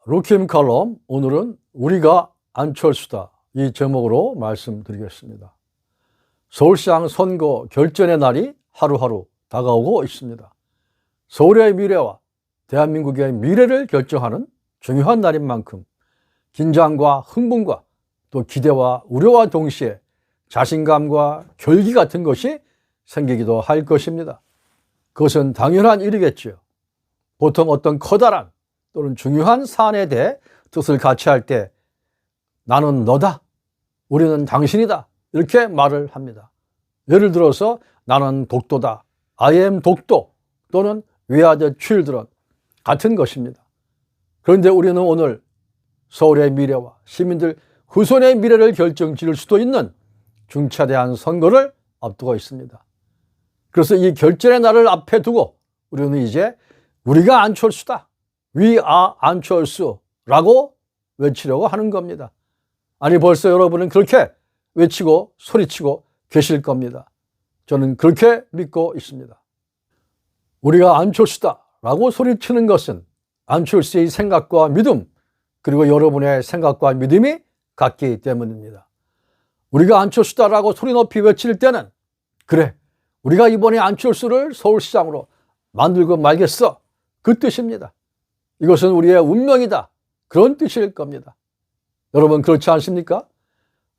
루킴 칼럼, 오늘은 우리가 안철수다, 이 제목으로 말씀드리겠습니다. 서울시장 선거 결전의 날이 하루하루 다가오고 있습니다. 서울의 미래와 대한민국의 미래를 결정하는 중요한 날인 만큼 긴장과 흥분과 또 기대와 우려와 동시에 자신감과 결기 같은 것이 생기기도 할 것입니다. 그것은 당연한 일이겠죠. 보통 어떤 커다란 또는 중요한 사안에 대해 뜻을 같이 할 때 나는 너다, 우리는 당신이다, 이렇게 말을 합니다. 예를 들어서 나는 독도다, I am 독도, 또는 We are the children 같은 것입니다. 그런데 우리는 오늘 서울의 미래와 시민들 후손의 미래를 결정지을 수도 있는 중차대한 선거를 앞두고 있습니다. 그래서 이 결전의 날을 앞에 두고 우리는 이제 우리가 안철수다, We are 안철수라고 외치려고 하는 겁니다. 아니, 벌써 여러분은 그렇게 외치고 소리치고 계실 겁니다. 저는 그렇게 믿고 있습니다. 우리가 안철수다 라고 소리치는 것은 안철수의 생각과 믿음, 그리고 여러분의 생각과 믿음이 같기 때문입니다. 우리가 안철수다라고 소리 높이 외칠 때는 그래, 우리가 이번에 안철수를 서울시장으로 만들고 말겠어, 그 뜻입니다. 이것은 우리의 운명이다, 그런 뜻일 겁니다. 여러분, 그렇지 않습니까?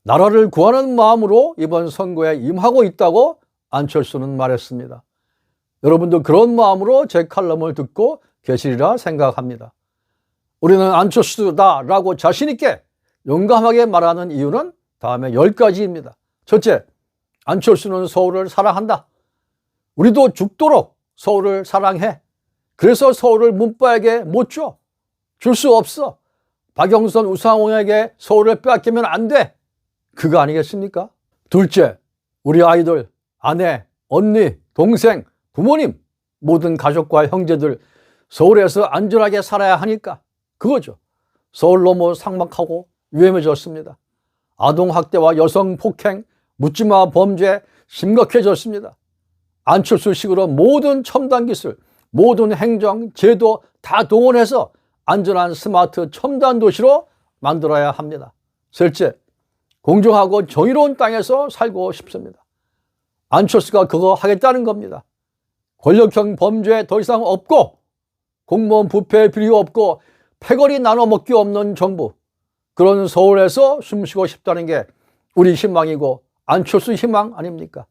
나라를 구하는 마음으로 이번 선거에 임하고 있다고 안철수는 말했습니다. 여러분도 그런 마음으로 제 칼럼을 듣고 계시리라 생각합니다. 우리는 안철수다라고 자신있게 용감하게 말하는 이유는 다음에 10가지입니다. 첫째, 안철수는 서울을 사랑한다. 우리도 죽도록 서울을 사랑해. 그래서 서울을 문바에게 못 줘. 줄 수 없어. 박영선, 우상호에게 서울을 빼앗기면 안 돼. 그거 아니겠습니까? 둘째, 우리 아이들, 아내, 언니, 동생, 부모님, 모든 가족과 형제들 서울에서 안전하게 살아야 하니까 그거죠. 서울 너무 삭막하고 위험해졌습니다. 아동학대와 여성폭행, 묻지마 범죄 심각해졌습니다. 안철수식으로 모든 첨단 기술, 모든 행정, 제도 다 동원해서 안전한 스마트 첨단 도시로 만들어야 합니다. 셋째, 공정하고 정의로운 땅에서 살고 싶습니다. 안철수가 그거 하겠다는 겁니다. 권력형 범죄 더 이상 없고, 공무원 부패 비리 없고, 패거리 나눠 먹기 없는 정부, 그런 서울에서 숨쉬고 싶다는 게 우리 희망이고 안철수 희망 아닙니까?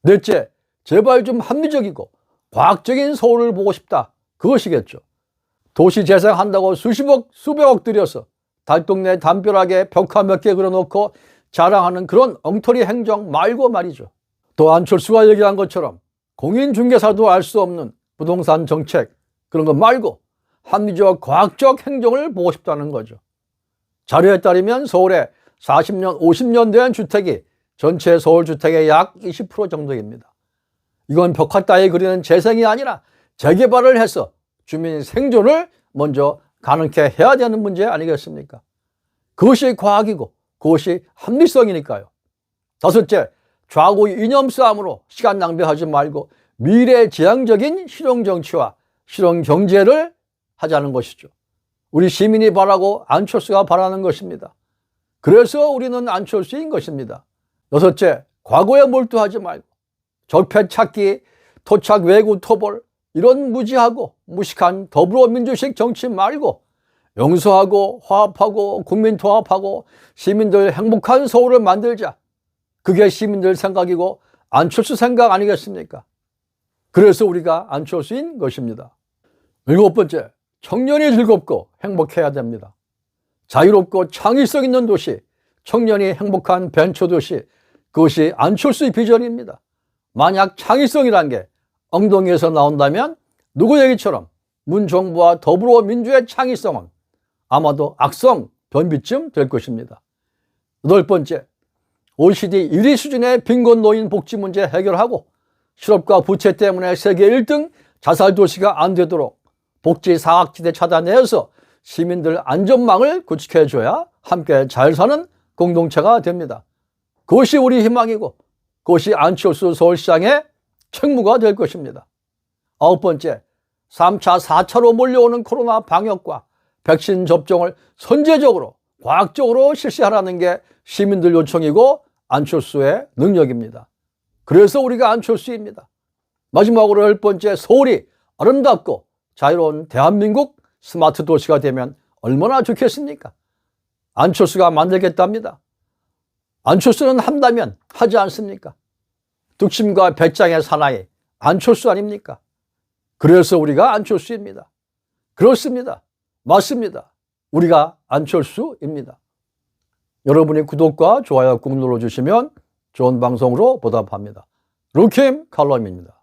넷째, 제발 좀 합리적이고 과학적인 서울을 보고 싶다, 그것이겠죠. 도시 재생한다고 수십억, 수백억 들여서 달동네 담벼락에 벽화 몇 개 그려놓고 자랑하는 그런 엉터리 행정 말고 말이죠. 또 안철수가 얘기한 것처럼 공인중개사도 알 수 없는 부동산 정책, 그런 거 말고 합리적 과학적 행정을 보고 싶다는 거죠. 자료에 따르면 서울에 40년, 50년 된 주택이 전체 서울 주택의 약 20% 정도입니다. 이건 벽화 따위 그리는 재생이 아니라 재개발을 해서 주민 생존을 먼저 가능케 해야 되는 문제 아니겠습니까? 그것이 과학이고 그것이 합리성이니까요. 다섯째, 좌우 이념 싸움으로 시간 낭비하지 말고 미래지향적인 실용정치와 실용경제를 하자는 것이죠. 우리 시민이 바라고 안철수가 바라는 것입니다. 그래서 우리는 안철수인 것입니다. 여섯째, 과거에 몰두하지 말고 적폐 찾기, 토착 외구 토벌, 이런 무지하고 무식한 더불어민주식 정치 말고 용서하고 화합하고 국민 통합하고 시민들 행복한 서울을 만들자. 그게 시민들 생각이고 안철수 생각 아니겠습니까? 그래서 우리가 안철수인 것입니다. 일곱 번째, 청년이 즐겁고 행복해야 됩니다. 자유롭고 창의성 있는 도시, 청년이 행복한 벤처도시, 그것이 안철수의 비전입니다. 만약 창의성이란 게 엉덩이에서 나온다면 누구 얘기처럼 문정부와 더불어민주의 창의성은 아마도 악성 변비쯤 될 것입니다. 여덟 번째, OECD 1위 수준의 빈곤 노인 복지 문제 해결하고 실업과 부채 때문에 세계 1등 자살 도시가 안 되도록 복지 사각지대 차단해서 시민들 안전망을 구축해줘야 함께 잘 사는 공동체가 됩니다. 그것이 우리 희망이고 그것이 안철수 서울시장의 책무가 될 것입니다. 아홉 번째, 3차, 4차로 몰려오는 코로나 방역과 백신 접종을 선제적으로 과학적으로 실시하라는 게 시민들 요청이고 안철수의 능력입니다. 그래서 우리가 안철수입니다. 마지막으로 10번째, 서울이 아름답고 자유로운 대한민국 스마트 도시가 되면 얼마나 좋겠습니까? 안철수가 만들겠답니다. 안철수는 한다면 하지 않습니까? 뚝심과 배짱의 사나이 안철수 아닙니까? 그래서 우리가 안철수입니다. 그렇습니다. 맞습니다. 우리가 안철수입니다. 여러분이 구독과 좋아요 꾹 눌러주시면 좋은 방송으로 보답합니다. 루킴 칼럼입니다.